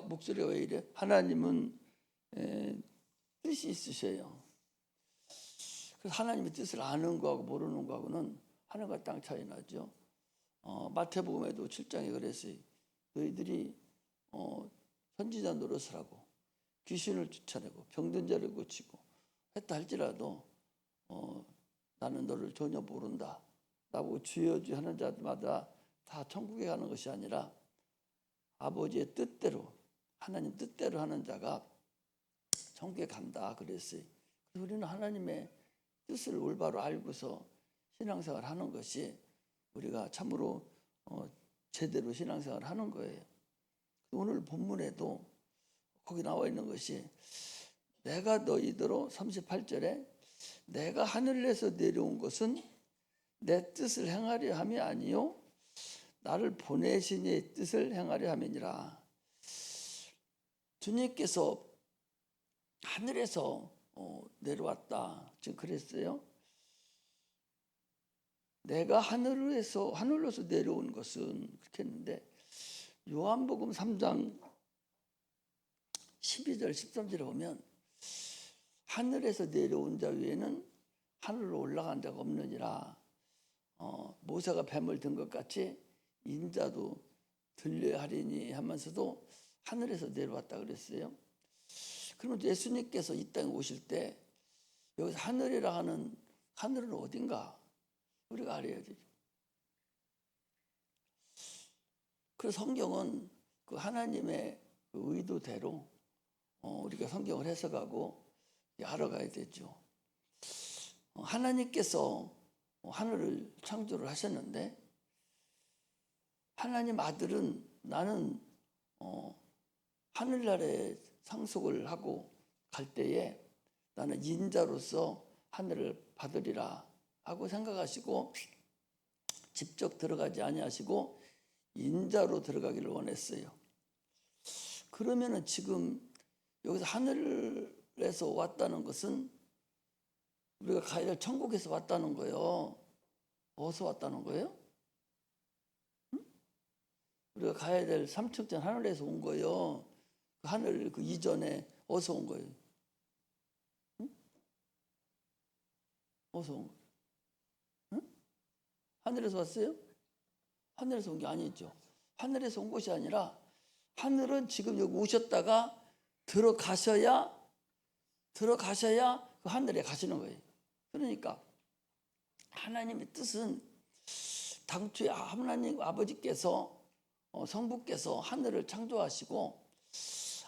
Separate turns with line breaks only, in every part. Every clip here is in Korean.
목소리가 왜 이래? 하나님은 뜻이 있으셔요. 그래서 하나님의 뜻을 아는 거하고 모르는 거하고는 하늘과 땅 차이 나죠. 마태복음에도 7장에 그랬어요. 너희들이 선지자 노릇을 하고 귀신을 쫓아내고 병든 자를 고치고 했다 할지라도 나는 너를 전혀 모른다 라고 주여 주여 하는 자마다 다 천국에 가는 것이 아니라 아버지의 뜻대로, 하나님 뜻대로 하는 자가 천국에 간다 그랬어요. 그래서 우리는 하나님의 뜻을 올바로 알고서 신앙생활을 하는 것이 우리가 참으로 제대로 신앙생활을 하는 거예요. 오늘 본문에도 거기 나와 있는 것이 내가 너희더러 38절에 내가 하늘에서 내려온 것은 내 뜻을 행하려 함이 아니요 나를 보내신 이의 뜻을 행하려 함이니라. 주님께서 하늘에서 내려왔다 지금 그랬어요. 내가 하늘로서 내려온 것은 그렇게 했는데 요한복음 3장 12절 13절에 보면 하늘에서 내려온 자 외에는 하늘로 올라간 자가 없느니라. 모세가 뱀을 든 것 같이 인자도 들려야 하리니 하면서도 하늘에서 내려왔다 그랬어요. 그러면 예수님께서 이 땅에 오실 때 여기서 하늘이라 하는 하늘은 어딘가 우리가 알아야 되죠. 그래서 성경은 그 하나님의 그 의도대로 우리가 성경을 해석하고 알아가야 되죠. 하나님께서 하늘을 창조를 하셨는데 하나님 아들은 나는 하늘나라에 상속을 하고 갈 때에 나는 인자로서 하늘을 받으리라 하고 생각하시고 직접 들어가지 아니하시고 인자로 들어가기를 원했어요. 그러면은 지금 여기서 하늘에서 왔다는 것은 우리가 가야 될 천국에서 왔다는 거예요. 어디서 왔다는 거예요? 응? 우리가 가야 될 삼층천 하늘에서 온 거예요. 그 하늘 그 이전에 어디서 온 거예요? 응? 어디서 온 거예요? 응? 하늘에서 왔어요? 하늘에서 온 게 아니죠. 하늘에서 온 것이 아니라 하늘은 지금 여기 오셨다가 들어가셔야 그 하늘에 가시는 거예요. 그러니까 하나님의 뜻은 당초에 하나님 아버지께서 성부께서 하늘을 창조하시고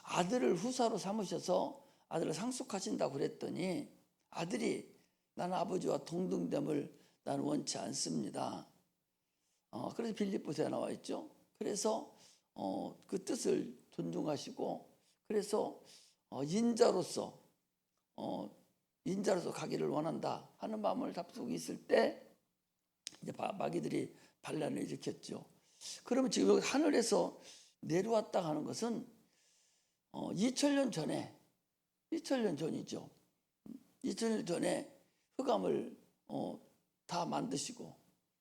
아들을 후사로 삼으셔서 아들을 상속하신다고 그랬더니 아들이 나는 아버지와 동등됨을 나는 원치 않습니다. 그래서 빌립보서에 나와 있죠. 그래서 그 뜻을 존중하시고 그래서 인자로서 가기를 원한다 하는 마음을 답습고 있을 때 이제 마귀들이 반란을 일으켰죠. 그러면 지금 여기 하늘에서 내려왔다 하는 것은 2000년 전이죠. 2000년 전에 흑암을 다 만드시고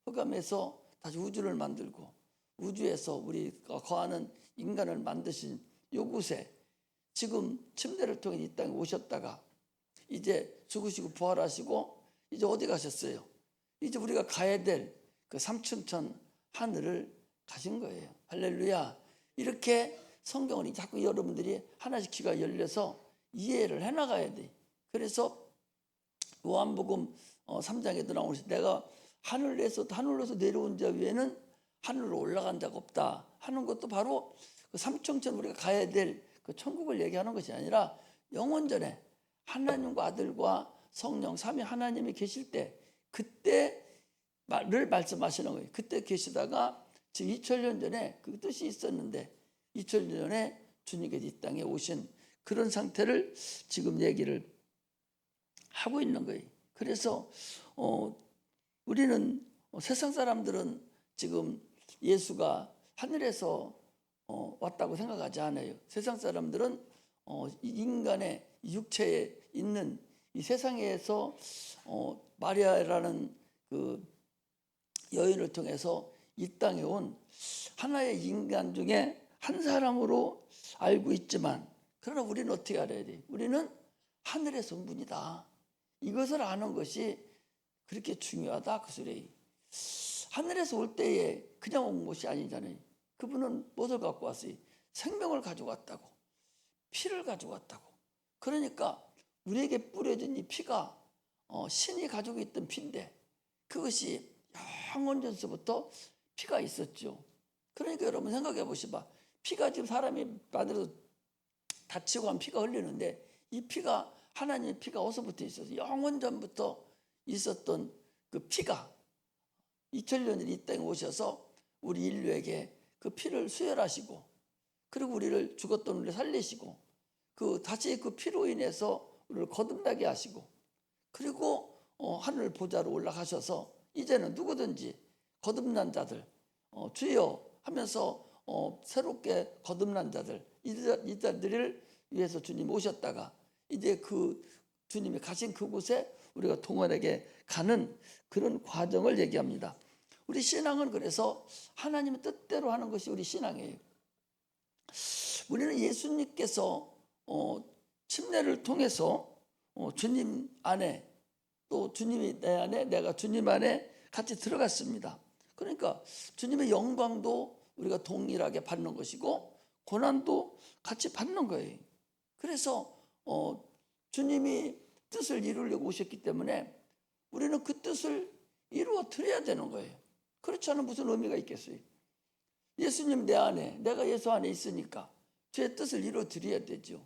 흑암에서 다시 우주를 만들고 우주에서 우리가 거하는 인간을 만드신 요곳에 지금 침례를 통해 이 땅에 오셨다가 이제 죽으시고 부활하시고 이제 어디 가셨어요? 이제 우리가 가야 될 그 삼층천 하늘을 가신 거예요. 할렐루야. 이렇게 성경을 자꾸 여러분들이 하나씩 귀가 열려서 이해를 해나가야 돼. 그래서 요한복음 3장에도 나오듯이 내가 하늘로서 내려온 자 외에는 하늘로 올라간 자가 없다 하는 것도 바로 그 삼층천 우리가 가야 될 그 천국을 얘기하는 것이 아니라 영원전에 하나님과 아들과 성령 삼위 하나님이 계실 때 그때를 말씀하시는 거예요. 그때 계시다가 지금 2000년 전에 그 뜻이 있었는데 2000년 전에 주님께서 이 땅에 오신 그런 상태를 지금 얘기를 하고 있는 거예요. 그래서 우리는 세상 사람들은 지금 예수가 하늘에서 왔다고 생각하지 않아요. 세상 사람들은 인간의 육체에 있는 이 세상에서 마리아라는 그 여인을 통해서 이 땅에 온 하나의 인간 중에 한 사람으로 알고 있지만 그러나 우리는 어떻게 알아야 돼? 우리는 하늘의 성분이다. 이것을 아는 것이 그렇게 중요하다 그 소리. 하늘에서 올 때에 그냥 온 것이 아니잖아요. 그분은 무엇을 갖고 왔어요? 생명을 가지고 왔다고. 피를 가지고 왔다고. 그러니까 우리에게 뿌려진 이 피가 신이 가지고 있던 피인데 그것이 영원전서부터 피가 있었죠. 그러니까 여러분 생각해 보시봐. 피가 지금 사람이 만들어서 다치고 하면 피가 흘리는데 이 피가 하나님의 피가 어디서부터 있어서 영원전부터 있었던 그 피가 2000년 전 이 땅에 오셔서 우리 인류에게 그 피를 수혈하시고 그리고 우리를 죽었던 우리를 살리시고 그 다시 그 피로 인해서 우리를 거듭나게 하시고 그리고 하늘 보좌로 올라가셔서 이제는 누구든지 거듭난 자들 주여 하면서 새롭게 거듭난 자들 이들을 위해서 주님 오셨다가 이제 그 주님이 가신 그곳에 우리가 동원에게 가는 그런 과정을 얘기합니다. 우리 신앙은 그래서 하나님의 뜻대로 하는 것이 우리 신앙이에요. 우리는 예수님께서 침례를 통해서 주님 안에 또 주님이 내 안에 내가 주님 안에 같이 들어갔습니다. 그러니까 주님의 영광도 우리가 동일하게 받는 것이고 고난도 같이 받는 거예요. 그래서 주님이 뜻을 이루려고 오셨기 때문에 우리는 그 뜻을 이루어 드려야 되는 거예요. 그렇지 않으면 무슨 의미가 있겠어요? 예수님 내 안에 내가 예수 안에 있으니까 제 뜻을 이루어 드려야 되죠.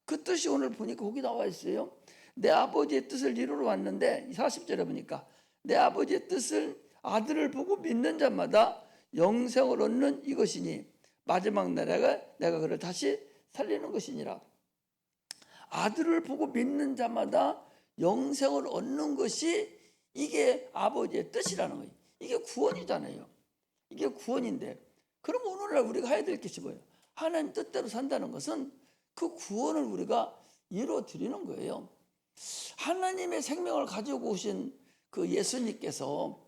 그 뜻이 오늘 보니까 거기 나와 있어요. 내 아버지의 뜻을 이루러 왔는데 40절에 보니까 내 아버지의 뜻을 아들을 보고 믿는 자마다 영생을 얻는 이것이니 마지막 날에 내가 그를 다시 살리는 것이니라. 아들을 보고 믿는 자마다 영생을 얻는 것이 이게 아버지의 뜻이라는 거예요. 이게 구원이잖아요. 이게 구원인데 그럼 오늘날 우리가 해야 될 것이 뭐예요? 하나님 뜻대로 산다는 것은 그 구원을 우리가 이루어 드리는 거예요. 하나님의 생명을 가지고 오신 그 예수님께서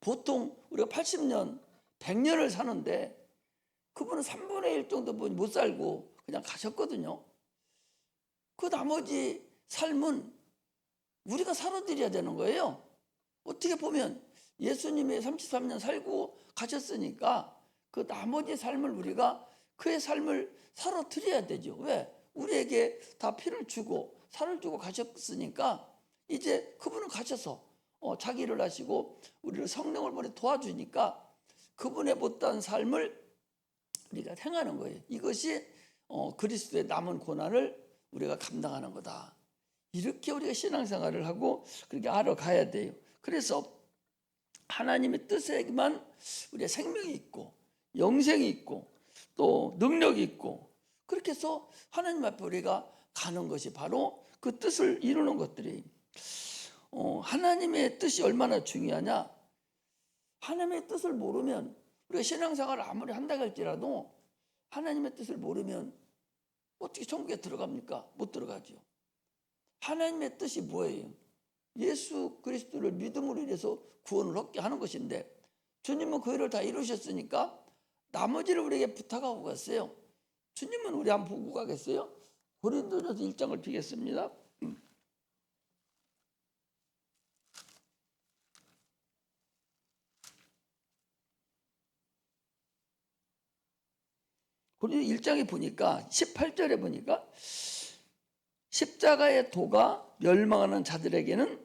보통 우리가 80년, 100년을 사는데 그분은 3분의 1 정도 못 살고 그냥 가셨거든요. 그 나머지 삶은 우리가 살아드려야 되는 거예요. 어떻게 보면 예수님이 33년 살고 가셨으니까 그 나머지 삶을 우리가 그의 삶을 살아드려야 되죠. 왜? 우리에게 다 피를 주고 살을 주고 가셨으니까 이제 그분은 가셔서 자기 일을 하시고 우리를 성령을 보내 도와주니까 그분의 못다한 삶을 우리가 행하는 거예요. 이것이 그리스도의 남은 고난을 우리가 감당하는 거다. 이렇게 우리가 신앙생활을 하고 그렇게 알아가야 돼요. 그래서 하나님의 뜻에만 우리의 생명이 있고 영생이 있고 또 능력이 있고 그렇게 해서 하나님 앞에 우리가 가는 것이 바로 그 뜻을 이루는 것들이 하나님의 뜻이 얼마나 중요하냐. 하나님의 뜻을 모르면 우리가 신앙생활을 아무리 한다고 할지라도 하나님의 뜻을 모르면 어떻게 천국에 들어갑니까? 못 들어가죠. 하나님의 뜻이 뭐예요? 예수 그리스도를 믿음으로 인해서 구원을 얻게 하는 것인데 주님은 그 일을 다 이루셨으니까 나머지를 우리에게 부탁하고 갔어요. 주님은 우리 한번 보고 가겠어요? 고린도전서 1장을 피겠습니다. 고린도 1장에 보니까 18절에 보니까 십자가의 도가 멸망하는 자들에게는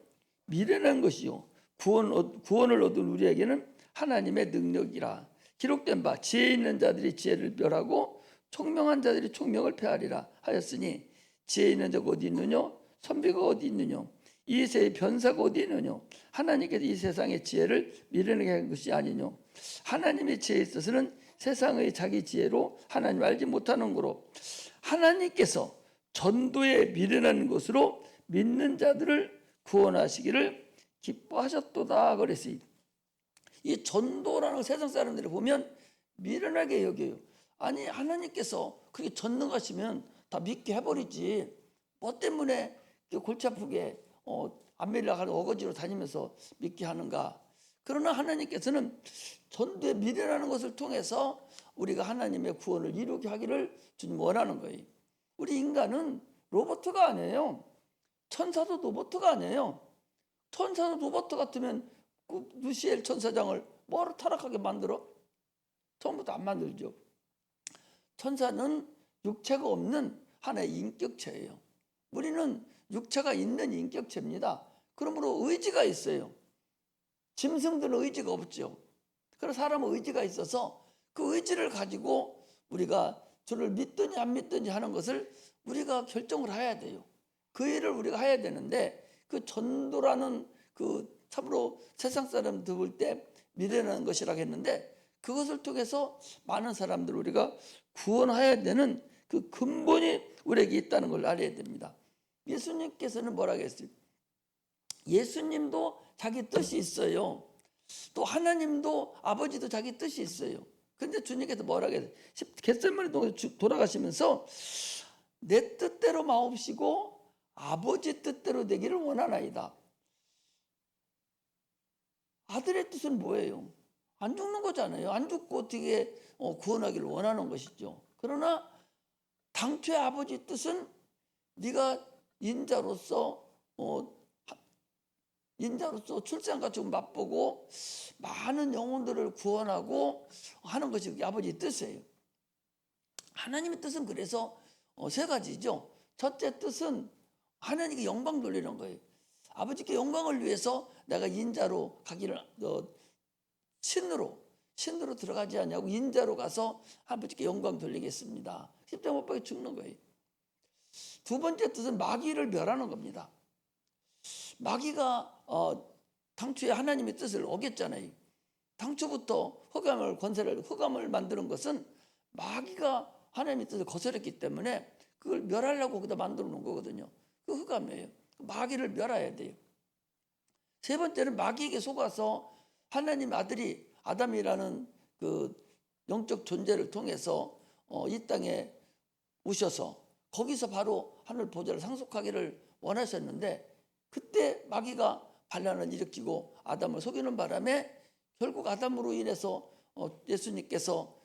미련한 것이요 구원을 얻은 우리에게는 하나님의 능력이라. 기록된 바 지혜 있는 자들이 지혜를 멸하고 총명한 자들이 총명을 폐하리라 하였으니 지혜 있는 자가 어디 있느냐 선비가 어디 있느냐 이 세의 변사가 어디 있느냐 하나님께서 이 세상의 지혜를 미련하게 한 것이 아니냐 하나님의 지혜에 있어서는 세상의 자기 지혜로 하나님 알지 못하는 거로 하나님께서 전도에 미련한 것으로 믿는 자들을 구원하시기를 기뻐하셨도다 그랬어요. 이 전도라는 세상 사람들이 보면 미련하게 여겨요. 아니 하나님께서 그렇게 전능하시면 다 믿게 해버리지 뭐 때문에 골치 아프게 안 믿으려고 어거지로 다니면서 믿게 하는가. 그러나 하나님께서는 전도에 미련하는 것을 통해서 우리가 하나님의 구원을 이루게 하기를 주님 원하는 거예요. 우리 인간은 로봇가 아니에요. 천사도 로봇가 아니에요. 천사도 로봇 같으면 그 루시엘 천사장을 뭐로 타락하게 만들어? 처음부터 안 만들죠. 천사는 육체가 없는 하나의 인격체예요. 우리는 육체가 있는 인격체입니다. 그러므로 의지가 있어요. 짐승들은 의지가 없죠. 그래서 사람은 의지가 있어서 그 의지를 가지고 우리가 주를 믿든지 안 믿든지 하는 것을 우리가 결정을 해야 돼요. 그 일을 우리가 해야 되는데 그 전도라는 그 참으로 세상 사람들 볼 때 미래라는 것이라고 했는데 그것을 통해서 많은 사람들 우리가 구원해야 되는 그 근본이 우리에게 있다는 걸 알아야 됩니다. 예수님께서는 뭐라고 했어요? 예수님도 자기 뜻이 있어요. 또 하나님도 아버지도 자기 뜻이 있어요. 근데 주님께서 뭐라고 했어요? 겟세마네 동에 돌아가시면서 내 뜻대로 마옵시고 아버지 뜻대로 되기를 원하나이다. 아들의 뜻은 뭐예요? 안 죽는 거잖아요. 안 죽고 어떻게 구원하기를 원하는 것이죠. 그러나 당초의 아버지 뜻은 네가 인자로서 출생과 죽음 맛보고 많은 영혼들을 구원하고 하는 것이 아버지의 뜻이에요. 하나님의 뜻은 그래서 세 가지죠. 첫째 뜻은 하나님께 영광 돌리는 거예요. 아버지께 영광을 위해서 내가 인자로 가기를 신으로 들어가지 않냐고 인자로 가서 아버지께 영광 돌리겠습니다. 십자가 못 박혀 죽는 거예요. 두 번째 뜻은 마귀를 멸하는 겁니다. 마귀가 당초에 하나님의 뜻을 어겼잖아요. 당초부터 흑암을 만드는 것은 마귀가 하나님의 뜻을 거스렸기 때문에 그걸 멸하려고 거기다 만들어 놓은 거거든요. 그 흑암이에요. 마귀를 멸해야 돼요. 세 번째는 마귀에게 속아서 하나님 아들이 아담이라는 그 영적 존재를 통해서 이 땅에 오셔서 거기서 바로 하늘 보좌를 상속하기를 원하셨는데 그때 마귀가 반란을 일으키고 아담을 속이는 바람에 결국 아담으로 인해서 예수님께서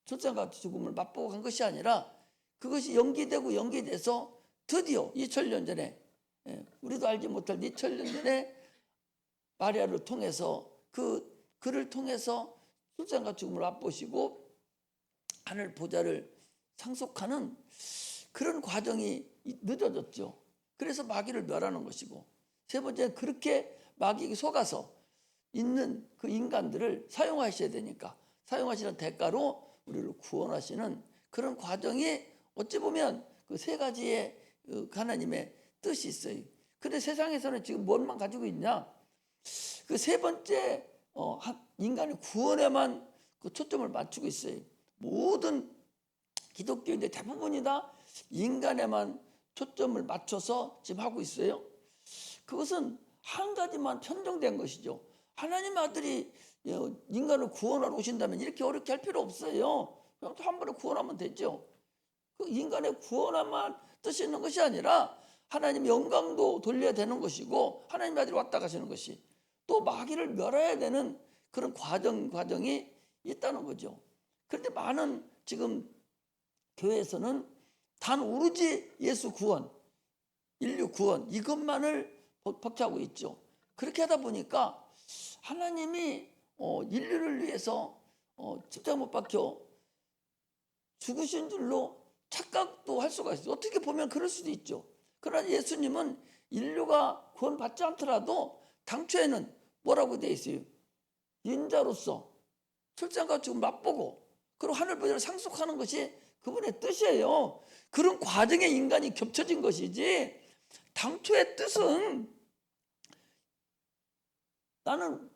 출생과 죽음을 맛보고 간 것이 아니라 그것이 연기돼서 드디어 2000년 전에 우리도 알지 못할 2000년 전에 마리아를 통해서 그를 통해서 출생과 죽음을 맛보시고 하늘 보좌를 상속하는 그런 과정이 늦어졌죠. 그래서 마귀를 멸하는 것이고 세 번째는 그렇게 마귀에게 속아서 있는 그 인간들을 사용하셔야 되니까 사용하시는 대가로 우리를 구원하시는 그런 과정이 어찌 보면 그 세 가지의 하나님의 뜻이 있어요. 그런데 세상에서는 지금 뭘만 가지고 있냐? 그 세 번째 인간의 구원에만 그 초점을 맞추고 있어요. 모든 기독교인들 대부분이 다 인간에만 초점을 맞춰서 지금 하고 있어요. 그것은 한 가지만 편정된 것이죠. 하나님 아들이 인간을 구원하러 오신다면 이렇게 어렵게 할 필요 없어요. 그냥 한 번에 구원하면 되죠. 그 인간의 구원만 뜻이 있는 것이 아니라 하나님의 영광도 돌려야 되는 것이고 하나님 아들이 왔다 가시는 것이 또 마귀를 멸해야 되는 그런 과정이 있다는 거죠. 그런데 많은 지금 교회에서는 단 오로지 예수 구원, 인류 구원 이것만을 박차고 있죠. 그렇게 하다 보니까 하나님이 인류를 위해서 십자가 못 박혀 죽으신 줄로 착각도 할 수가 있어요. 어떻게 보면 그럴 수도 있죠. 그러나 예수님은 인류가 구원받지 않더라도 당초에는 뭐라고 되어 있어요? 인자로서 출생과 죽음 맛보고 그리고 하늘 보좌를 상속하는 것이 그분의 뜻이에요. 그런 과정에 인간이 겹쳐진 것이지 당초의 뜻은 나는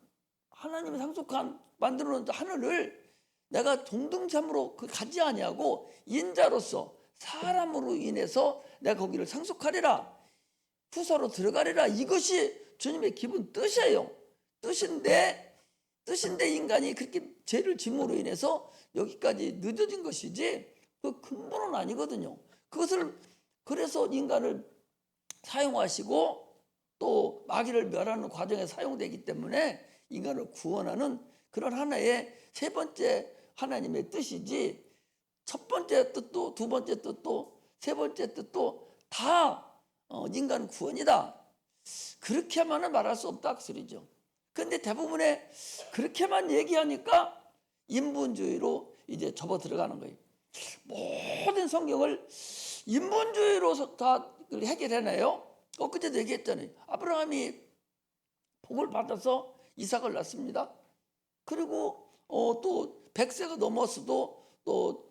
하나님이 상속한 만들어 놓은 하늘을 내가 동등삼으로 가지 아니하고 인자로서 사람으로 인해서 내가 거기를 상속하리라 후사로 들어가리라 이것이 주님의 기본 뜻이에요. 뜻인데 인간이 그렇게 죄를 짐으로 인해서 여기까지 늦어진 것이지 그 근본은 아니거든요. 그것을 그래서 인간을 사용하시고 또 마귀를 멸하는 과정에 사용되기 때문에 인간을 구원하는 그런 하나의 세 번째 하나님의 뜻이지 첫 번째 뜻도 두 번째 뜻도 세 번째 뜻도 다 인간 구원이다. 그렇게만은 말할 수 없다 그 소리죠. 그런데 대부분의 그렇게만 얘기하니까 인본주의로 이제 접어 들어가는 거예요. 모든 성경을 인본주의로 다 해결해내요. 엊그제도 얘기했잖아요. 아브라함이 복을 받아서 이삭을 낳습니다. 그리고 또 100세가 넘었어도 또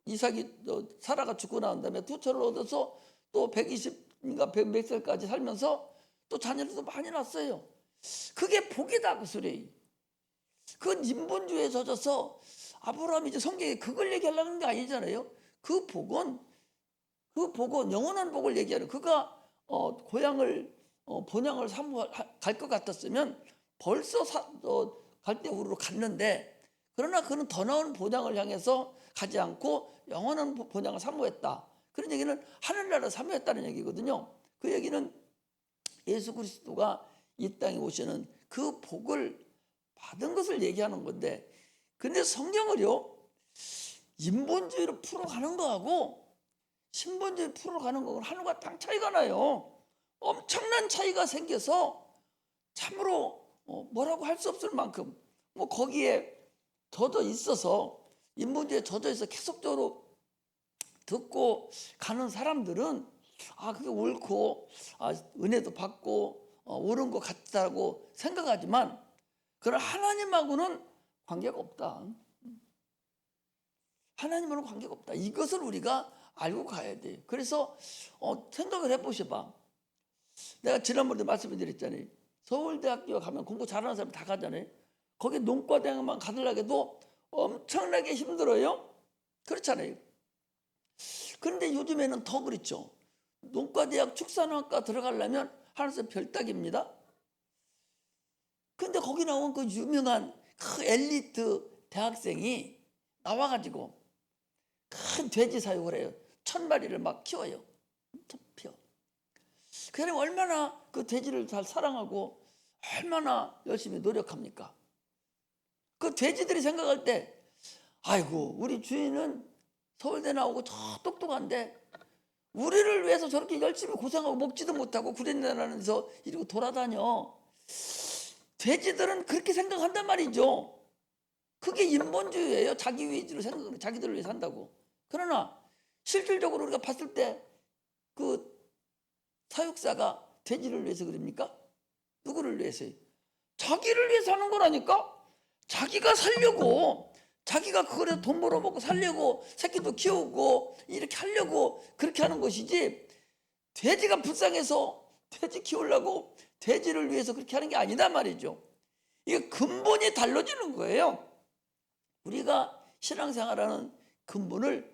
이삭이 사라가 죽고 나온 다음에 두 철을 얻어서 또 120인가 100몇 살까지 살면서 또 자녀들도 많이 낳았어요. 그게 복이다 그 소리. 그건 인본주의에 젖어서 아브라함이 이제 성경에 그걸 얘기하려는 게 아니잖아요. 그 복은 영원한 복을 얘기하는, 그가 고향을 본향을 갈 것 같았으면 벌써 갈대우르로 갔는데, 그러나 그는 더 나은 본향을 향해서 가지 않고 영원한 본향을 사모했다. 그런 얘기는 하늘나라를 사모했다는 얘기거든요. 그 얘기는 예수 그리스도가 이 땅에 오시는 그 복을 받은 것을 얘기하는 건데, 근데 성경을요 인본주의로 풀어가는 거하고 신본주의로 풀어가는 거하고 하늘과 땅 차이가 나요. 엄청난 차이가 생겨서 참으로 뭐라고 할 수 없을 만큼 거기에 젖어 있어서, 인본주의에 젖어 있어 계속적으로 듣고 가는 사람들은 그게 옳고 은혜도 받고 옳은 것 같다고 생각하지만, 그러나 하나님하고는 관계가 없다. 하나님하고는 관계가 없다. 이것을 우리가 알고 가야 돼요. 그래서 생각을 해보셔봐. 내가 지난번에 말씀드렸잖아요. 서울대학교 가면 공부 잘하는 사람 다 가잖아요. 거기 농과대학만 가더라도 해도 엄청나게 힘들어요. 그렇잖아요. 그런데 요즘에는 더 그렇죠. 농과대학 축산학과 들어가려면 하나씩 별따기입니다. 근데 거기 나온 그 유명한 그 엘리트 대학생이 나와가지고 큰 돼지 사육을 해요. 1000마리를 막 키워요. 그 사람이 얼마나 그 돼지를 잘 사랑하고 얼마나 열심히 노력합니까? 그 돼지들이 생각할 때, 아이고 우리 주인은 서울대 나오고 저 똑똑한데 우리를 위해서 저렇게 열심히 고생하고 먹지도 못하고 구린내나면서 이러고 돌아다녀. 돼지들은 그렇게 생각한단 말이죠. 그게 인본주의예요. 자기 위주로 생각을, 자기들을 위해 산다고. 그러나 실질적으로 우리가 봤을 때 그 사육사가 돼지를 위해서 그럽니까? 누구를 위해서요? 자기를 위해서 하는 거라니까. 자기가 살려고, 자기가 그거에 돈 벌어먹고 살려고 새끼도 키우고 이렇게 하려고 그렇게 하는 것이지, 돼지가 불쌍해서 돼지 키우려고 돼지를 위해서 그렇게 하는 게 아니다 말이죠. 이게 근본이 달라지는 거예요. 우리가 신앙생활하는 근본을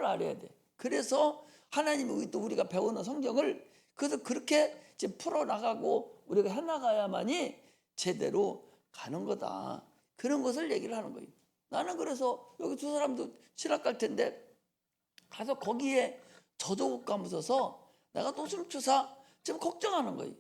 알아야 돼. 그래서 하나님의 또 우리가 배우는 성경을 그래서 그렇게 이제 풀어나가고 우리가 해나가야만이 제대로 가는 거다. 그런 것을 얘기를 하는 거예요. 나는 그래서 여기 두 사람도 신학 갈 텐데 가서 거기에 저조국 가면서 내가 노심초사 지금 걱정하는 거예요.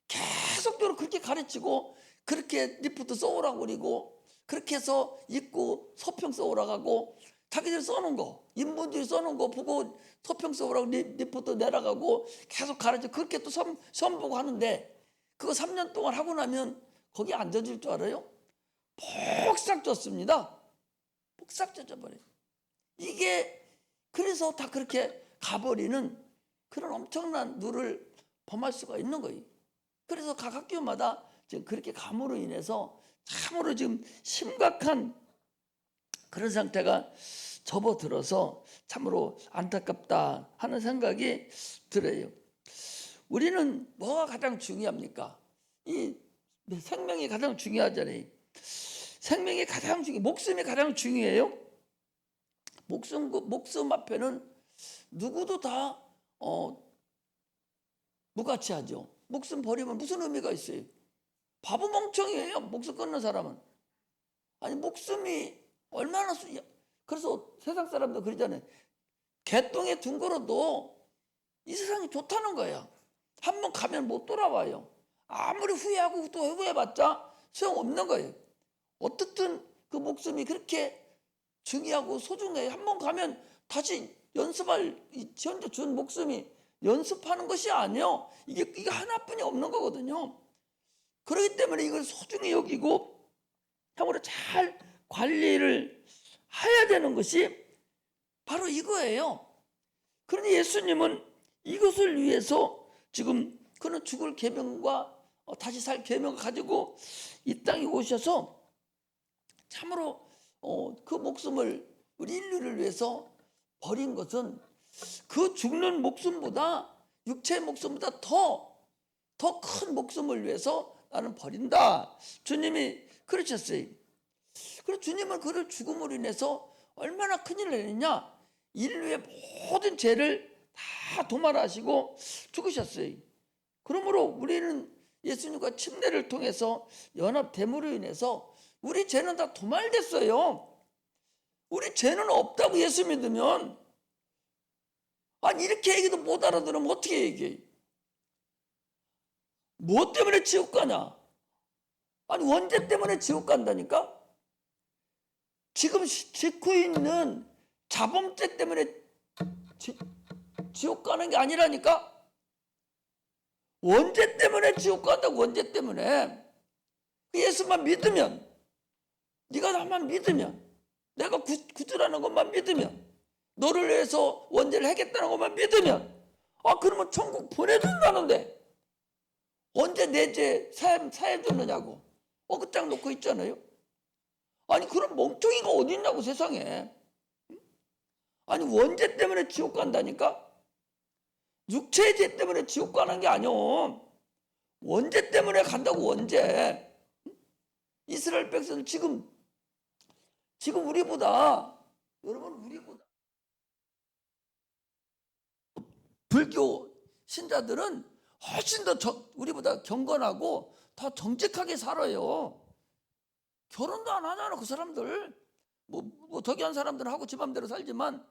계속적으로 그렇게 가르치고 그렇게 리포트 써오라고 그리고 그렇게 해서 읽고 서평 써오라고 하고 자기들 써놓은 거 인본주의 써놓은 거 보고 서평 써오라고 리포트 내라가고 계속 가르치고 그렇게 또 시험 보고 하는데, 그거 3년 동안 하고 나면 거기 앉아줄 줄 알아요? 폭삭 졌습니다. 폭삭 젖어버려요. 이게 그래서 다 그렇게 가버리는 그런 엄청난 누를 범할 수가 있는 거예요. 그래서 각 학교마다 지금 그렇게 감으로 인해서 참으로 지금 심각한 그런 상태가 접어들어서 참으로 안타깝다 하는 생각이 들어요. 우리는 뭐가 가장 중요합니까? 이 생명이 가장 중요하잖아요. 생명이 가장 목숨이 가장 중요해요. 목숨 앞에는 누구도 다 무가치하죠. 목숨 버리면 무슨 의미가 있어요? 바보 멍청이에요. 목숨 끊는 사람은. 아니 목숨이 얼마나 그래서 세상 사람도 그러잖아요. 개똥에 둥글어도 이 세상이 좋다는 거야. 한번 가면 못 돌아와요. 아무리 후회하고 또 후회해봤자 소용없는 거예요. 어떻든 그 목숨이 그렇게 중요하고 소중해. 한번 가면 다시 연습할 현재 준 목숨이 연습하는 것이 아니요. 이게 하나뿐이 없는 거거든요. 그렇기 때문에 이걸 소중히 여기고 향후로 잘 관리를 해야 되는 것이 바로 이거예요. 그런데 예수님은 이것을 위해서 지금 그는 죽을 계명과 다시 살 계명을 가지고 이 땅에 오셔서 참으로 그 목숨을 우리 인류를 위해서 버린 것은 그 죽는 목숨보다 육체의 목숨보다 더 큰 목숨을 위해서 나는 버린다. 주님이 그러셨어요. 그리고 주님은 그를 죽음으로 인해서 얼마나 큰일을 내느냐. 인류의 모든 죄를 다 도말하시고 죽으셨어요. 그러므로 우리는 예수님과 침례를 통해서 연합됨으로 인해서 우리 죄는 다 도말됐어요. 우리 죄는 없다고 예수 믿으면, 아니 이렇게 얘기도 못 알아들으면 어떻게 얘기해? 뭐 때문에 지옥 가냐? 아니 원죄 때문에 지옥 간다니까? 지금 짓고 있는 자범죄 때문에 지옥 가는 게 아니라니까? 원죄 때문에 지옥 간다고. 원죄 때문에. 예수만 믿으면, 네가 나만 믿으면, 내가 구주라는 것만 믿으면, 너를 위해서 원죄를 하겠다는 것만 믿으면, 그러면 천국 보내준다는데 언제 내 죄 사해 줬느냐고 어긋장 놓고 있잖아요. 아니 그런 멍청이가 어디 있냐고 세상에. 아니 원죄 때문에 지옥 간다니까? 육체의 죄 때문에 지옥 가는 게 아니오. 원죄 때문에 간다고. 원죄. 이스라엘 백성들 지금 우리보다, 여러분 우리보다 불교 신자들은 훨씬 더 우리보다 경건하고 더 정직하게 살아요. 결혼도 안 하잖아 그 사람들. 뭐 덕이한 사람들은 하고 지 맘대로 살지만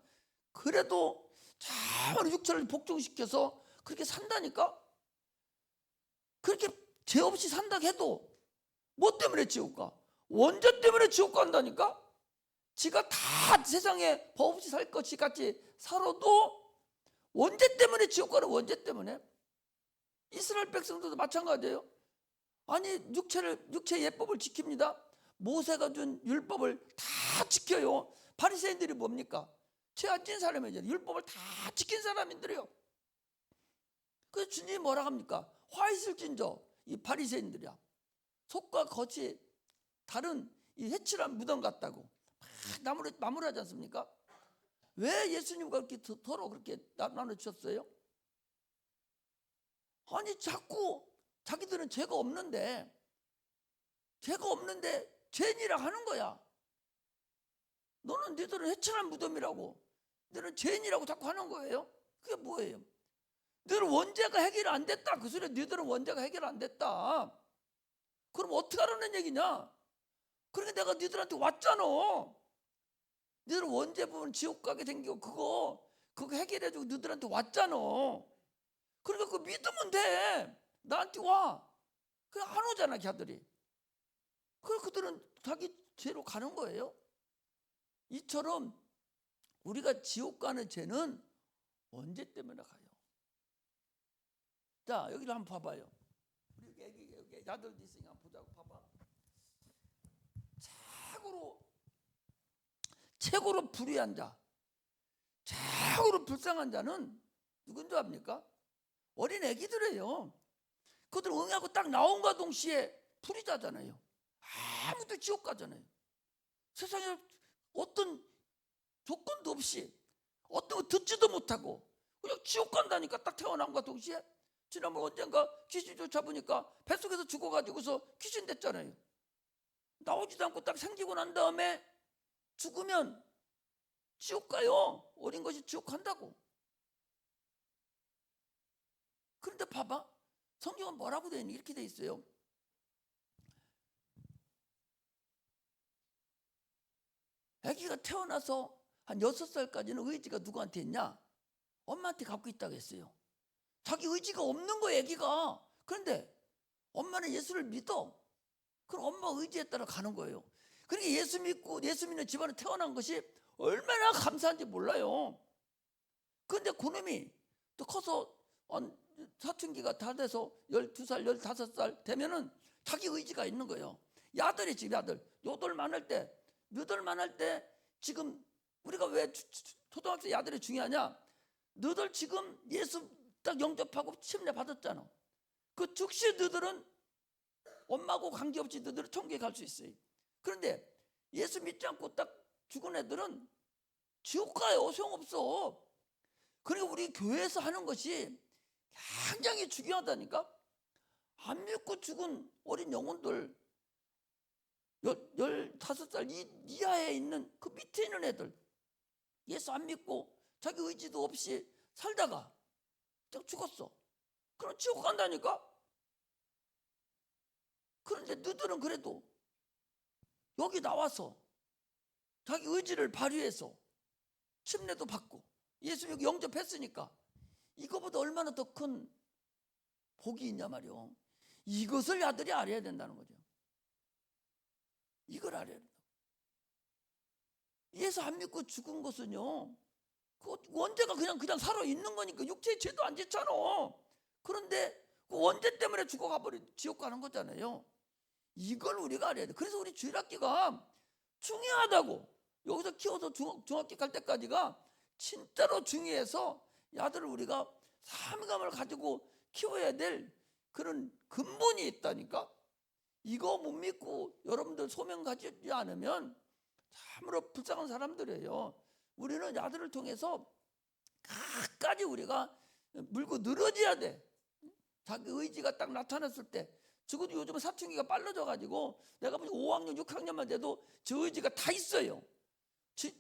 그래도 참 육체를 복종시켜서 그렇게 산다니까. 그렇게 죄 없이 산다 해도 뭐 때문에 지옥 가? 원죄 때문에 지옥 간다니까. 지가 다 세상에 법 없이 살 것이 같이 살아도 원죄 때문에 지옥 가는. 원죄 때문에. 이스라엘 백성들도 마찬가지예요. 아니 육체 예법을 지킵니다. 모세가 준 율법을 다 지켜요. 바리새인들이 뭡니까? 죄 안 진 사람이죠. 율법을 다 지킨 사람인들이요. 그래서 주님이 뭐라 합니까? 화 있을진저 이 바리새인들이야. 속과 겉이 다른 이 해칠한 무덤 같다고 나무를 마무리하지 않습니까? 왜 예수님과 그렇게 서로 그렇게 나눠주셨어요? 아니 자꾸 자기들은 죄가 없는데 죄인이라 하는 거야. 너는 너희들은 해천한 무덤이라고, 너는 죄인이라고 자꾸 하는 거예요. 그게 뭐예요? 너희들은 원죄가 해결 안 됐다. 그 소리에 너희들은 원죄가 해결 안 됐다. 그럼 어떻게 하라는 얘기냐? 그러니까 내가 너희들한테 왔잖아. 너희들 원죄 보면 지옥 가게 생기고 그거 해결해주고 너희들한테 왔잖아. 그러니까 그거 믿으면 돼. 나한테 와. 그냥 안 오잖아 걔들이. 그래서 그들은 자기 죄로 가는 거예요. 이처럼 우리가 지옥 가는 죄는 원죄 때문에 가요. 자 여기를 한번 봐봐요. 우리 여기 아들도 있으니까 한번 보자고. 봐봐. 최고로 불의한 자, 최고로 불쌍한 자는 누군 줄 압니까? 어린 애기들이에요. 그들 응하고 딱 나온과 동시에 불의자잖아요. 아무도 지옥 가잖아요. 세상에 어떤 조건도 없이 어떤 거 듣지도 못하고 그냥 지옥 간다니까. 딱 태어난과 동시에. 지난번 언젠가 귀신 쫓아보니까 뱃속에서 죽어가지고서 귀신 됐잖아요. 나오지도 않고 딱 생기고 난 다음에 죽으면 지옥 가요. 어린 것이 지옥 간다고. 그런데 봐봐. 성경은 뭐라고 되어 있니? 이렇게 되어 있어요. 아기가 태어나서 한 6살까지는 의지가 누구한테 있냐? 엄마한테 갖고 있다고 했어요. 자기 의지가 없는 거예요 아기가. 그런데 엄마는 예수를 믿어. 그럼 엄마 의지에 따라 가는 거예요. 그러니까 예수 믿고 예수 믿는 집안에 태어난 것이 얼마나 감사한지 몰라요. 그런데 그놈이 또 커서 사춘기가 다 돼서 12살, 15살 되면은 자기 의지가 있는 거예요. 야들이 지금 야들. 너덜만 할 때 지금 우리가 왜 초등학생 야들이 중요하냐? 너들 지금 예수 딱 영접하고 침례 받았잖아. 그 즉시 너들은 엄마하고 관계없이 너들은 천국에 갈 수 있어요. 그런데 예수 믿지 않고 딱 죽은 애들은 지옥 가요. 소용없어. 그러니까 우리 교회에서 하는 것이 굉장히 중요하다니까. 안 믿고 죽은 어린 영혼들, 15살 이하에 있는 그 밑에 있는 애들, 예수 안 믿고 자기 의지도 없이 살다가 죽었어. 그럼 지옥 간다니까. 그런데 너들은 그래도 여기 나와서 자기 의지를 발휘해서 침례도 받고 예수 여기 영접했으니까 이거보다 얼마나 더 큰 복이 있냐 말이요. 이것을 아들이 알아야 된다는 거죠. 이걸 알아야 된다. 예수 안 믿고 죽은 것은요, 그 원죄가 그냥 살아 있는 거니까 육체의 죄도 안 짓잖아. 그런데 그 원죄 때문에 죽어가 버리 지옥 가는 거잖아요. 이걸 우리가 알아야 돼. 그래서 우리 주일학교가 중요하다고. 여기서 키워서 중학교 갈 때까지가 진짜로 중요해서 야들을 우리가 사명감을 가지고 키워야 될 그런 근본이 있다니까. 이거 못 믿고 여러분들 소명 가지지 않으면 참으로 불쌍한 사람들이에요. 우리는 야들을 통해서 끝까지 우리가 물고 늘어져야 돼. 자기 의지가 딱 나타났을 때. 적어도 요즘은 사춘기가 빨라져가지고 내가 보니 5학년, 6학년만 돼도 저 의지가 다 있어요.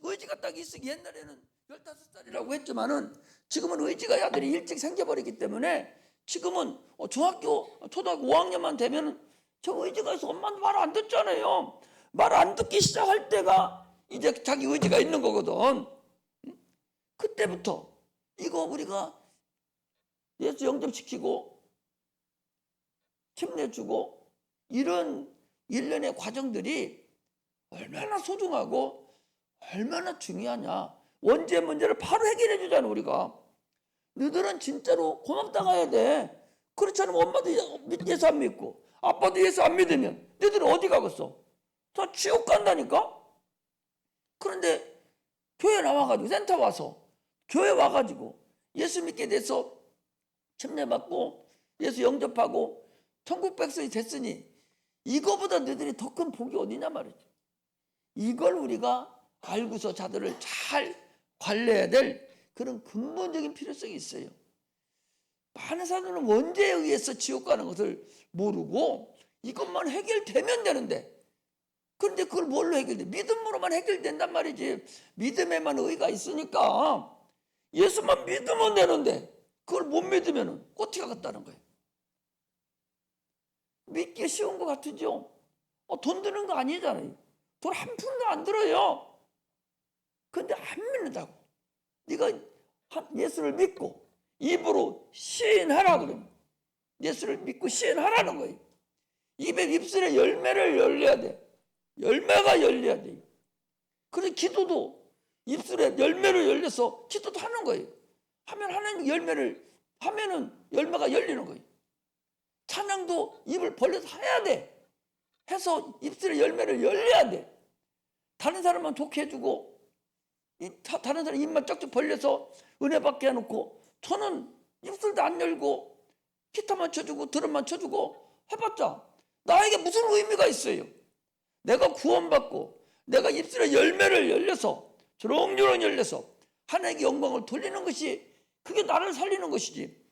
의지가 딱 있어. 옛날에는 15살이라고 했지만은 지금은 의지가 야들이 일찍 생겨버리기 때문에 지금은 초등학교 5학년만 되면 저 의지가 있어. 엄마는 말 안 듣잖아요. 말 안 듣기 시작할 때가 이제 자기 의지가 있는 거거든. 그때부터 이거 우리가 예수 영접시키고 침례주고 이런 일련의 과정들이 얼마나 소중하고 얼마나 중요하냐. 원죄 문제를 바로 해결해 주잖아. 우리가 너들은 진짜로 고맙다고 해야 돼. 그렇지 않으면 엄마도 예수 안 믿고 아빠도 예수 안 믿으면 너희들은 어디 가겠어? 다 지옥 간다니까. 그런데 교회 나와가지고 센터 와서 교회 와가지고 예수 믿게 돼서 침례받고 예수 영접하고 천국 백성이 됐으니 이거보다 너희들이 더 큰 복이 어디냐 말이지. 이걸 우리가 알고서 자들을 잘 관리해야 될 그런 근본적인 필요성이 있어요. 많은 사람들은 원죄에 의해서 지옥 가는 것을 모르고 이것만 해결되면 되는데, 그런데 그걸 뭘로 해결돼? 믿음으로만 해결된단 말이지. 믿음에만 의가 있으니까 예수만 믿으면 되는데 그걸 못 믿으면 어떻게 하겠다는 거예요. 믿기 쉬운 것 같으죠? 돈 드는 거 아니잖아요. 돈 한 푼도 안 들어요. 그런데 안 믿는다고. 네가 예수를 믿고 입으로 시인하라 그러면 예수를 믿고 시인하라는 거예요. 입술에 열매를 열려야 돼. 열매가 열려야 돼. 그래서 기도도 입술에 열매를 열려서 기도도 하는 거예요. 하면 하나님 열매를 하면은 열매가 열리는 거예요. 찬양도 입을 벌려서 해야 돼. 해서 입술에 열매를 열려야 돼. 다른 사람만 좋게 해주고 다른 사람 입만 쩍쩍 벌려서 은혜 받게 해놓고 저는 입술도 안 열고 기타만 쳐주고 드럼만 쳐주고 해봤자 나에게 무슨 의미가 있어요? 내가 구원받고 내가 입술에 열매를 열려서 주렁주렁 열려서 하나님께 영광을 돌리는 것이 그게 나를 살리는 것이지.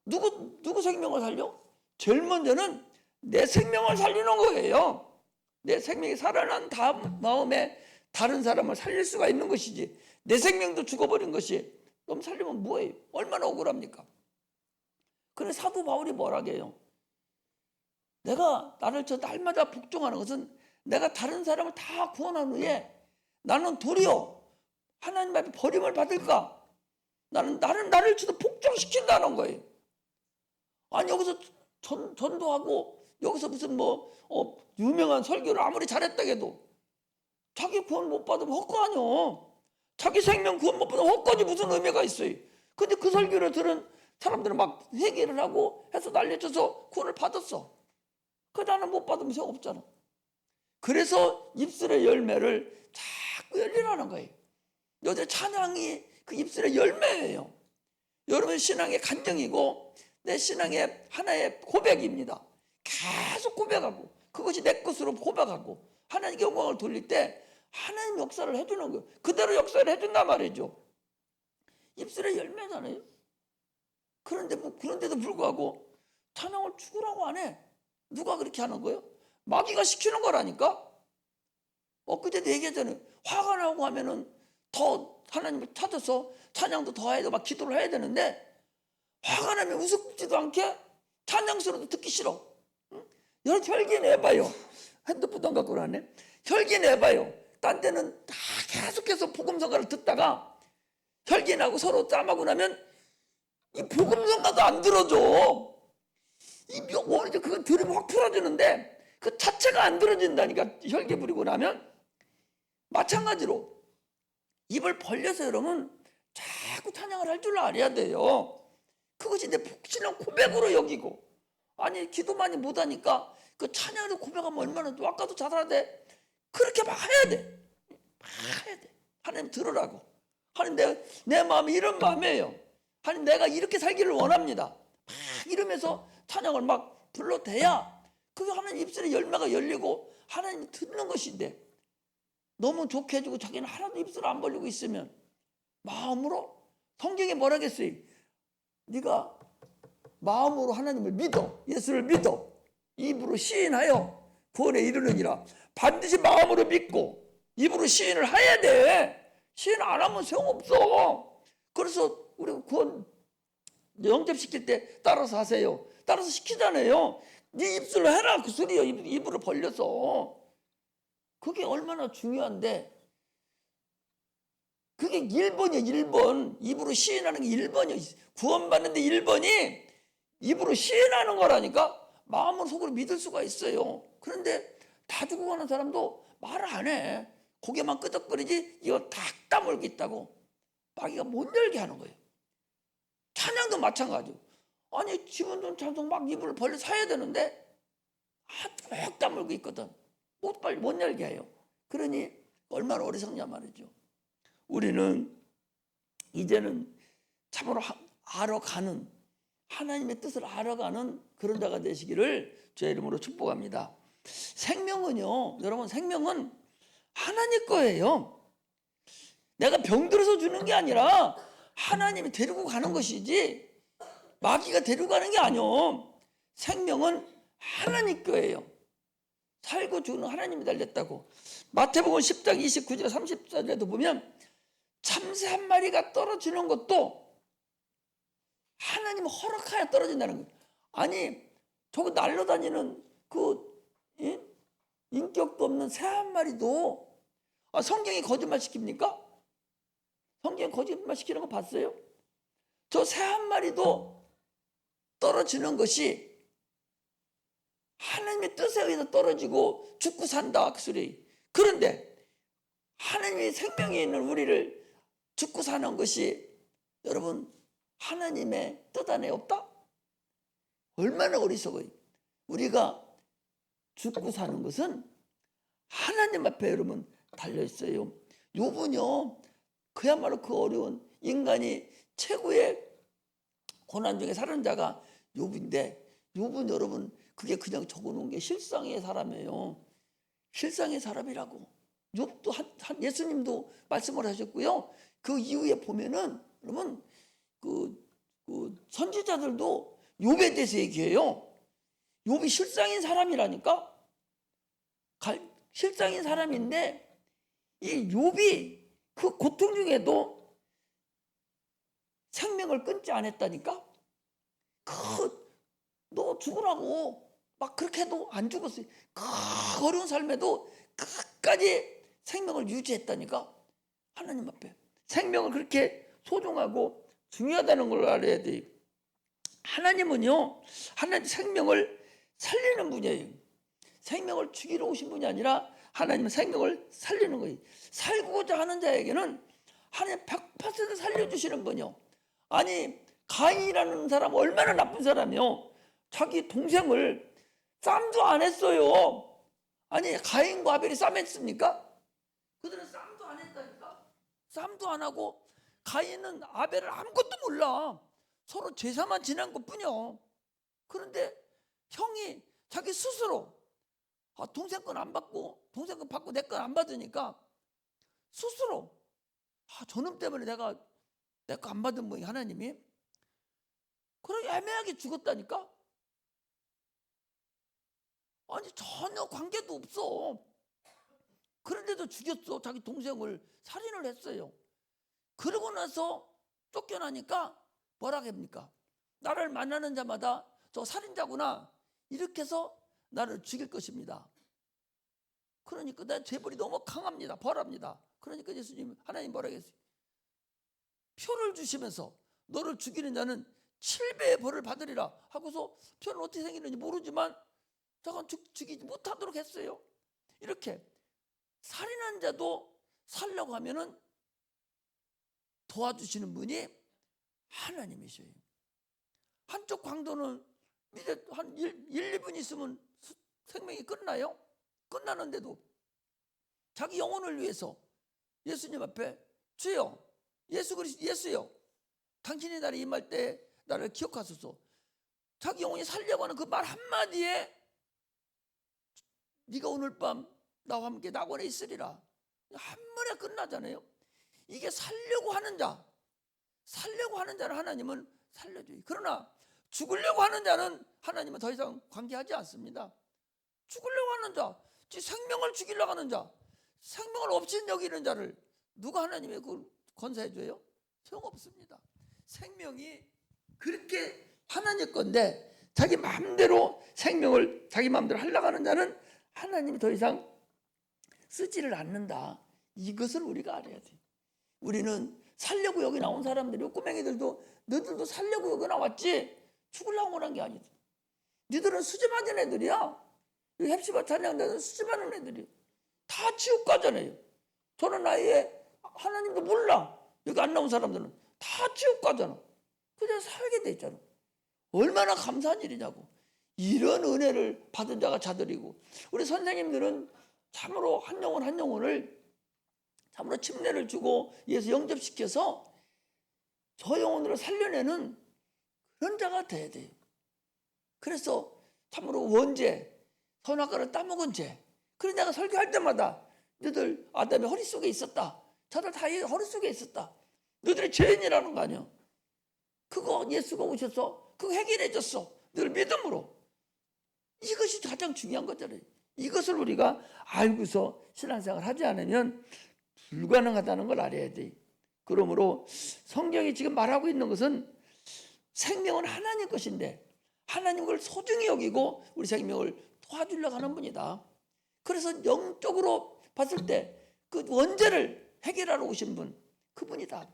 누구 생명을 살려? 제일 먼저는 내 생명을 살리는 거예요. 내 생명이 살아난 다음에 다른 사람을 살릴 수가 있는 것이지. 내 생명도 죽어버린 것이 그럼 살리면 뭐예요? 얼마나 억울합니까? 그래 사도 바울이 뭐라고 해요? 내가 나를 저 날마다 복종하는 것은 내가 다른 사람을 다 구원한 후에 나는 도리어 하나님 앞에 버림을 받을까? 나를 주도 복종시킨다는 거예요. 아니 여기서 전도하고 여기서 무슨 유명한 설교를 아무리 잘했다 해도 자기 구원 못 받으면 헛거 아니요. 자기 생명 구원 못 받으면 헛거지 무슨 의미가 있어요. 근데 그 설교를 들은 사람들은 막 회개를 하고 해서 난리쳐서 구원을 받았어. 그 나는 못 받으면 소용없잖아. 그래서 입술의 열매를 자꾸 열리라는 거예요. 여자 찬양이 그 입술의 열매예요. 여러분 신앙의 간증이고 내 신앙의 하나의 고백입니다. 계속 고백하고 그것이 내 것으로 고백하고 하나님께 영광을 돌릴 때 하나님 역사를 해주는 거예요. 그대로 역사를 해준단 말이죠. 입술의 열매잖아요. 그런데도 불구하고 찬양을 죽으라고 안 해. 누가 그렇게 하는 거예요? 마귀가 시키는 거라니까. 엊그제도 얘기했잖아요. 화가 나고 하면은 더 하나님을 찾아서 찬양도 더 해야 되고 막 기도를 해야 되는데 화가 나면 우습지도 않게 찬양 소리도 듣기 싫어. 응? 여러분 혈기 내봐요. 핸드폰도 안 갖고 그러네. 혈기 내봐요. 딴 때는 다 계속해서 복음성가를 듣다가 혈기 나고 서로 짬하고 나면 이 복음성가도 안 들어줘. 오히려 그거 들으면 확 풀어지는데 그 자체가 안 들어진다니까. 혈기 부리고 나면 마찬가지로 입을 벌려서 여러분 자꾸 찬양을 할 줄 알아야 돼요. 그것이 내 신앙 고백으로 여기고 아니 기도 많이 못하니까 그 찬양으로 고백하면 얼마나 또 아까도 자살하되 그렇게 막 해야 돼. 막 해야 돼. 하나님 들으라고. 하나님 내 마음이 이런 마음이에요. 하나님 내가 이렇게 살기를 원합니다. 막 이러면서 찬양을 막 불러대야 그게 하나님 입술의 열매가 열리고 하나님이 듣는 것인데 너무 좋게 해주고 자기는 하나도 입술을 안 벌리고 있으면 마음으로 성경에 뭐라겠어요? 네가 마음으로 하나님을 믿어 예수를 믿어 입으로 시인하여 구원에 이르느니라. 반드시 마음으로 믿고 입으로 시인을 해야 돼. 시인 안 하면 소용없어. 그래서 우리 구원 영접시킬 때 따라서 하세요. 따라서 시키잖아요. 네 입술로 해라 그 소리요. 입으로 벌려서. 그게 얼마나 중요한데 그게 1번이에요. 1번. 입으로 시인하는 게 1번이에요. 구원받는데 1번이 입으로 시인하는 거라니까. 마음으로 속으로 믿을 수가 있어요. 그런데 다 죽어가는 사람도 말을 안 해. 고개만 끄덕거리지 이거 다 다물고 있다고 마귀가 못 열게 하는 거예요. 찬양도 마찬가지고 아니 지금도 찬송 막 입을 벌려서 해야 되는데 쭉 다물고 있거든. 못 열게 해요. 그러니 얼마나 어리석냐 말이죠. 우리는 이제는 참으로 알아가는 하나님의 뜻을 알아가는 그런 자가 되시기를 주의 이름으로 축복합니다. 생명은요, 여러분 생명은 하나님 거예요. 내가 병들어서 주는 게 아니라 하나님이 데리고 가는 것이지 마귀가 데리고 가는 게 아니요. 생명은 하나님 거예요. 살고 죽는 하나님이 달렸다고. 마태복음 10장 29절 30절에도 보면 참새 한 마리가 떨어지는 것도 하나님 허락하여 떨어진다는 거예요. 아니 저거 날아다니는 그 인격도 없는 새 한 마리도 성경이 거짓말 시킵니까? 성경이 거짓말 시키는 거 봤어요? 저 새 한 마리도 떨어지는 것이 하나님의 뜻에 의해서 떨어지고 죽고 산다 그 소리. 그런데 하나님의 생명이 있는 우리를 죽고 사는 것이 여러분 하나님의 뜻 안에 없다? 얼마나 어리석어요. 우리가 죽고 사는 것은 하나님 앞에 여러분 달려있어요. 욥은요 그야말로 그 어려운 인간이 최고의 고난 중에 사는 자가 욥인데 욥은 여러분 그게 그냥 적어놓은 게 실상의 사람이에요. 실상의 사람이라고. 욥도 예수님도 말씀을 하셨고요. 그 이후에 보면은 여러분 그 선지자들도 욥에 대해서 얘기해요. 욥이 실상인 사람이라니까. 실상인 사람인데 이 욥이 그 고통 중에도 생명을 끊지 않았다니까. 너 죽으라고 막 그렇게 해도 안 죽었어요. 그 어려운 삶에도 끝까지 생명을 유지했다니까. 하나님 앞에 생명을 그렇게 소중하고 중요하다는 걸 알아야 돼요. 하나님은요 하나님 생명을 살리는 분이에요. 생명을 죽이러 오신 분이 아니라 하나님은 생명을 살리는 거예요. 살고자 하는 자에게는 하나님 100% 살려주시는 분이요. 아니 가인이라는 사람 얼마나 나쁜 사람이요. 자기 동생을 쌈도 안 했어요. 아니 가인과 아벨이 쌈했습니까? 그들은 쌈도 안 했다니까. 쌈도 안 하고 가인은 아벨을 아무것도 몰라. 서로 제사만 지낸 것뿐이요. 그런데 형이 자기 스스로 동생 건 안 받고 동생 건 받고 내 건 안 받으니까 스스로 저놈 때문에 내가 내 거 안 받은 분이 하나님이 그렇게 애매하게 죽었다니까. 아니 전혀 관계도 없어. 그런데도 죽였어. 자기 동생을 살인을 했어요. 그러고 나서 쫓겨나니까 뭐라 합니까? 나를 만나는 자마다 저 살인자구나 이렇게 해서 나를 죽일 것입니다. 그러니까 내 죄벌이 너무 강합니다. 벌합니다. 그러니까 예수님 하나님 뭐라 했어요? 표를 주시면서 너를 죽이는 자는 7배의 벌을 받으리라 하고서 표는 어떻게 생기는지 모르지만 저건 죽이지 못하도록 했어요. 이렇게 살인한 자도 살려고 하면은 도와주시는 분이 하나님이셔요. 한쪽 강도는 이제 한 1, 2분 있으면 생명이 끝나요. 끝나는데도 자기 영혼을 위해서 예수님 앞에 주여 예수 그리스도 예수요 당신이 나를 임할 때 나를 기억하소서. 자기 영혼이 살려고 하는 그 말 한마디에 네가 오늘 밤 나와 함께 낙원에 있으리라 한 번에 끝나잖아요. 이게 살려고 하는 자는 하나님은 살려줘요. 그러나 죽으려고 하는 자는 하나님은 더 이상 관계하지 않습니다. 죽으려고 하는 자, 생명을 죽이려고 하는 자, 생명을 없인 여기는 자를 누가 하나님의 그 권세해줘요? 소용없습니다. 생명이 그렇게 하나님 건데 자기 마음대로 생명을 자기 마음대로 하려고 하는 자는 하나님이 더 이상 쓰지를 않는다. 이것을 우리가 알아야 돼요. 우리는 살려고 여기 나온 사람들이 꼬맹이들도 너희들도 살려고 여기 나왔지 죽으려고 오는 게 아니다. 너희들은 수집하는 애들이야. 여기 헵시바 찬양자는 수집하는 애들이 다 지옥 가잖아요. 저런 나이에 하나님도 몰라. 여기 안 나온 사람들은 다 지옥 가잖아. 그냥 살게 돼 있잖아. 얼마나 감사한 일이냐고. 이런 은혜를 받은 자가 자들이고 우리 선생님들은 참으로 한 영혼 한 영혼을 참으로 침례를 주고 예수 영접시켜서 저 영혼으로 살려내는 그런 자가 돼야 돼요. 그래서 참으로 원죄, 선악과를 따먹은 죄. 그런 자가 설교할 때마다 너희들 아담의 허리 속에 있었다. 저들 다 허리 속에 있었다. 너희들이 죄인이라는 거 아니야. 그거 예수가 오셔서 그거 해결해 줬어. 늘 믿음으로. 이것이 가장 중요한 거잖아요. 이것을 우리가 알고서 신앙생활을 하지 않으면 불가능하다는 걸 알아야 돼. 그러므로 성경이 지금 말하고 있는 것은 생명은 하나님 것인데 하나님 걸 소중히 여기고 우리 생명을 도와주려고 하는 분이다. 그래서 영적으로 봤을 때 그 원죄를 해결하러 오신 분 그분이다.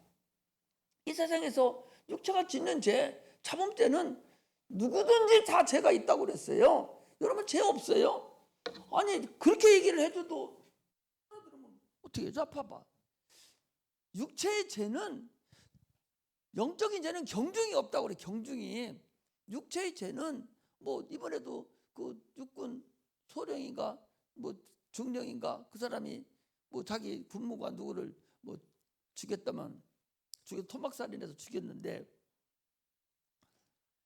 이 세상에서 육체가 짓는 죄, 자범죄는 누구든지 다 죄가 있다고 그랬어요. 여러분 죄 없어요? 아니 그렇게 얘기를 해줘도 그러면 어떻게 해줘? 봐봐. 육체의 죄는 영적인 죄는 경중이 없다고 그래. 경중이. 육체의 죄는 뭐 이번에도 그 육군 소령인가 뭐 중령인가 그 사람이 뭐 자기 부모가 누구를 뭐 죽였다만 토막살인해서 죽였는데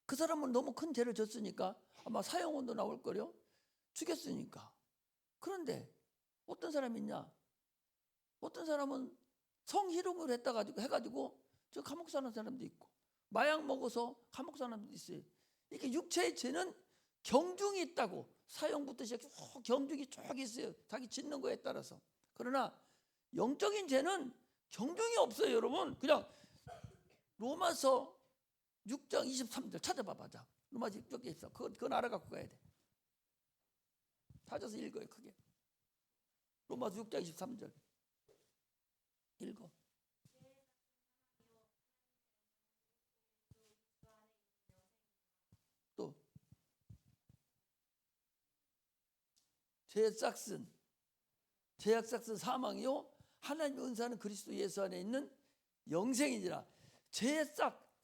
그 사람은 너무 큰 죄를 졌으니까 아마 사형원도 나올 거려. 죽였으니까. 그런데 어떤 사람이 있냐? 어떤 사람은 성희롱을 해가지고 저 감옥 사는 사람도 있고 마약 먹어서 감옥 사는 사람도 있어요. 이렇게 육체의 죄는 경중이 있다고. 사형부터 시작해서 경중이 쭉 있어요. 자기 짓는 거에 따라서. 그러나 영적인 죄는 경중이 없어요. 여러분 그냥 로마서 6장 23절 찾아봐봐. 로마서 6장 있어. 그건 알아갖고 가야 돼. 찾아서 읽어요. 크게. 로마서 6장 23절 읽어. 또 죄의 싹슨 죄악 삭은 사망이요 하나님의 은사는 그리스도 예수 안에 있는 영생이니라. 죄의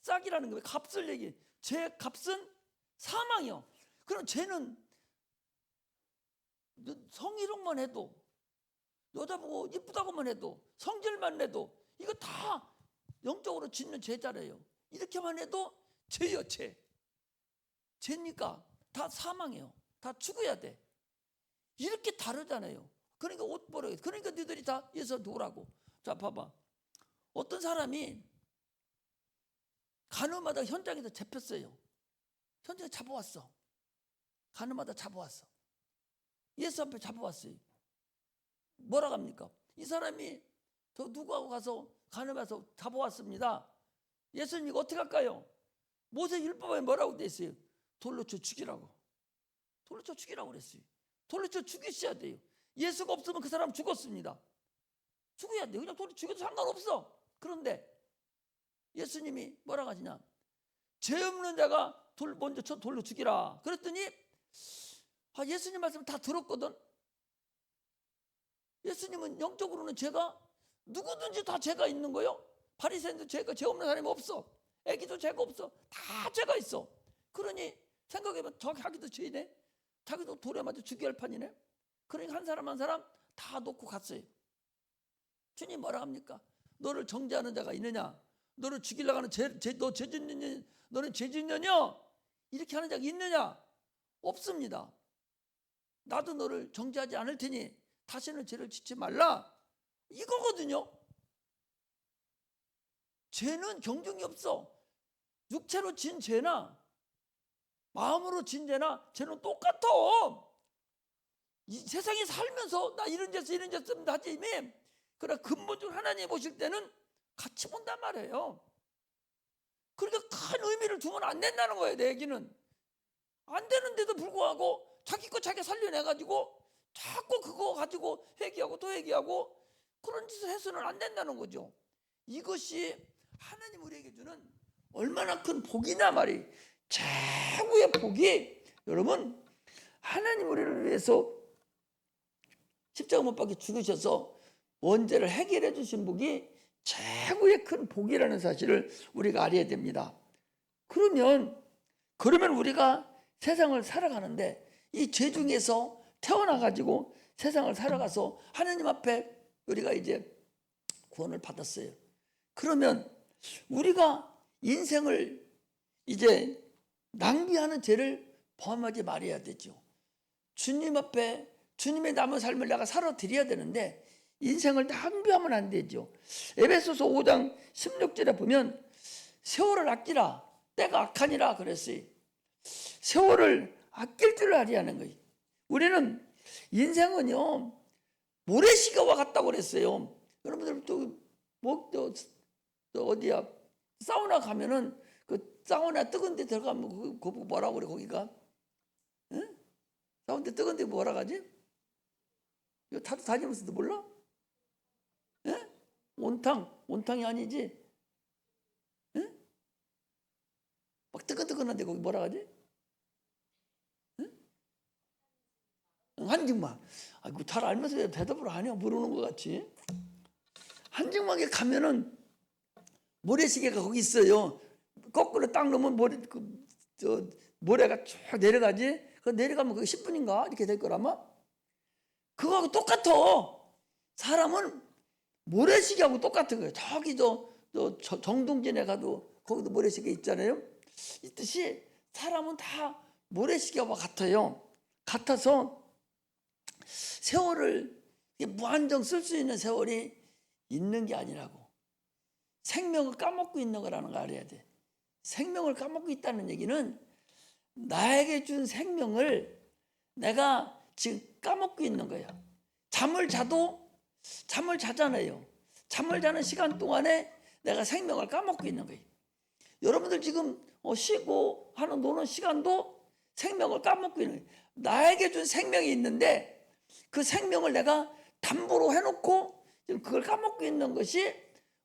싹이라는 게 값을 얘기해. 죄의 값은 사망이요. 그럼 죄는 성희롱만 해도, 여자 보고 이쁘다고만 해도, 성질만 내도 이거 다 영적으로 짓는 죄잖아요. 이렇게만 해도 죄요, 죄. 죄니까 다 사망이에요. 다 죽어야 돼. 이렇게 다르잖아요. 그러니까 옷 버려. 그러니까 너희들이 다 예수 도라고. 자, 봐봐. 어떤 사람이 간호마다 현장에서 잡혔어요. 현장에 잡아왔어. 간호마다 잡아왔어. 예수 앞에 잡아왔어요. 뭐라고 합니까? 이 사람이 저 누구하고 가서 간호마서 잡아왔습니다. 예수님 이거 어떻게 할까요? 모세 율법에 뭐라고 돼 있어요? 돌로 쳐 죽이라고. 돌로 쳐 죽이라고 그랬어요. 돌로 쳐 죽이셔야 돼요. 예수가 없으면 그 사람 죽었습니다. 죽어야 돼. 그냥 돌로 죽여도 상관없어. 그런데 예수님이 뭐라고 하시냐? 죄 없는 자가 먼저 돌로 죽이라. 그랬더니 예수님 말씀 다 들었거든. 예수님은 영적으로는 죄가 누구든지 다 죄가 있는 거예요. 바리새인도 죄 없는 사람이 없어. 애기도 죄가 없어. 다 죄가 있어. 그러니 생각해보면 자기도 죄네. 자기도 돌에 맞아 죽여야 할 판이네. 그러니까 한 사람 한 사람 다 놓고 갔어요. 주님 뭐라 합니까? 너를 정죄하는 자가 있느냐? 너를 죽이려고 하는 너 죄짓느냐? 너는 죄짓느냐? 이렇게 하는 자가 있느냐? 없습니다. 나도 너를 정죄하지 않을 테니 다시는 죄를 짓지 말라. 이거거든요. 죄는 경중이 없어. 육체로 진 죄나 마음으로 진 죄나 죄는 똑같아. 이 세상에 살면서 나 이런 죄 했습니다 하지. 그러나 근본적으로 하나님 보실 때는 같이 본단 말이에요. 그러니까 큰 의미를 두면 안 된다는 거예요. 내 얘기는. 안 되는데도 불구하고 자기 거 자기 살려내가지고 자꾸 그거 가지고 회개하고 또 회개하고 그런 짓을 해서는 안 된다는 거죠. 이것이 하나님 우리에게 주는 얼마나 큰 복이냐 말이. 최고의 복이 여러분 하나님 우리를 위해서 십자가 못 박혀 죽으셔서 원죄를 해결해 주신 복이 최고의 큰 복이라는 사실을 우리가 알아야 됩니다. 그러면 우리가 세상을 살아가는데 이 죄 중에서 태어나가지고 세상을 살아가서 하나님 앞에 우리가 이제 구원을 받았어요. 그러면 우리가 인생을 이제 낭비하는 죄를 범하지 말아야 되죠. 주님 앞에 주님의 남은 삶을 내가 살아드려야 되는데 인생을 낭비하면 안 되죠. 에베소서 5장 16절에 보면 세월을 아끼라 때가 악하니라 그랬어요. 세월을 아낄 줄 알아야 하는 거예요. 우리는 인생은요 모래시계와 같다고 그랬어요. 여러분들 또 어디야 사우나 가면은 그 사우나 뜨거운 데 들어가면 그거 뭐라고 그래 거기가? 응? 사우나 뜨거운 데 뭐라 하지? 이거 다니면서도 몰라? 응? 온탕이 아니지? 응? 막 뜨끈뜨끈한데 거기 뭐라 하지? 응? 한증막. 아이고 잘 알면서 대답을 안 해요. 모르는 것 같이. 한증막에 가면은 모래시계가 거기 있어요. 거꾸로 딱 놓으면 모래가 쭉 내려가지. 그 내려가면 그게 10분인가 이렇게 될 거라마. 그거하고 똑같아. 사람은 모래시계하고 똑같은 거예요. 저기 정동진에 가도 거기도 모래시계 있잖아요. 있듯이 사람은 다 모래시계와 같아요. 같아서 세월을 무한정 쓸 수 있는 세월이 있는 게 아니라고. 생명을 까먹고 있는 거라는 걸 알아야 돼. 생명을 까먹고 있다는 얘기는 나에게 준 생명을 내가 지금 까먹고 있는 거야. 잠을 자잖아요. 잠을 자는 시간 동안에 내가 생명을 까먹고 있는 거예요. 여러분들 지금 쉬고 하는 노는 시간도 생명을 까먹고 있는 거예요. 나에게 준 생명이 있는데 그 생명을 내가 담보로 해놓고 지금 그걸 까먹고 있는 것이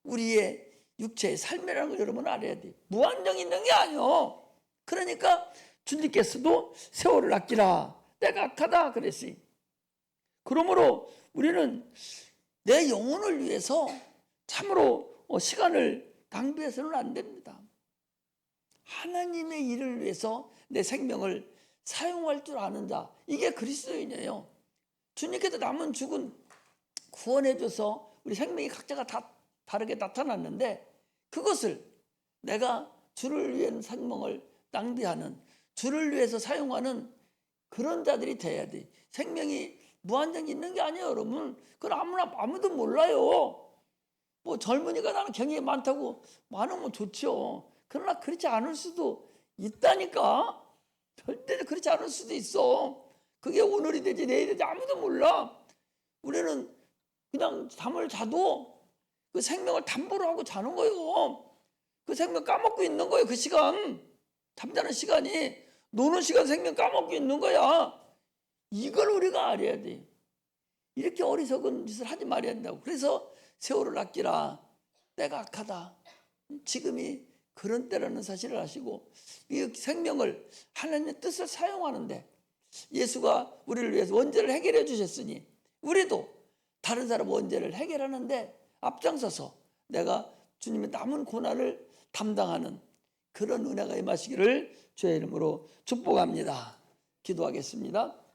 우리의 육체의 삶이라는 걸 여러분 알아야 돼요. 무한정 있는 게 아니요. 그러니까 주님께서도 세월을 아끼라 때가 악하다 그랬어요. 그러므로 우리는 내 영혼을 위해서 참으로 시간을 낭비해서는 안 됩니다. 하나님의 일을 위해서 내 생명을 사용할 줄 아는 자, 이게 그리스도인이에요. 주님께서 남은 죽은 구원해줘서 우리 생명이 각자가 다 다르게 나타났는데, 그것을 내가 주를 위한 생명을 낭비하는, 주를 위해서 사용하는 그런 자들이 돼야 돼. 생명이 무한정 있는 게 아니에요, 여러분. 그건 아무도 몰라요. 뭐 젊은이가 나는 경력이 많다고 많으면 좋죠. 그러나 그렇지 않을 수도 있다니까. 절대 그렇지 않을 수도 있어. 그게 오늘이 되지 내일이 되지 아무도 몰라. 우리는 그냥 잠을 자도 그 생명을 담보로 하고 자는 거예요. 그 생명 까먹고 있는 거예요. 그 시간, 잠자는 시간이, 노는 시간 생명 까먹고 있는 거야. 이걸 우리가 알아야 돼. 이렇게 어리석은 짓을 하지 말아야 한다고. 그래서 세월을 아끼라, 때가 악하다, 지금이 그런 때라는 사실을 아시고, 이 생명을 하나님의 뜻을 사용하는데, 예수가 우리를 위해서 원죄를 해결해 주셨으니 우리도 다른 사람 원죄를 해결하는데 앞장서서 내가 주님의 남은 고난을 담당하는 그런 은혜가 임하시기를 주의 이름으로 축복합니다. 기도하겠습니다.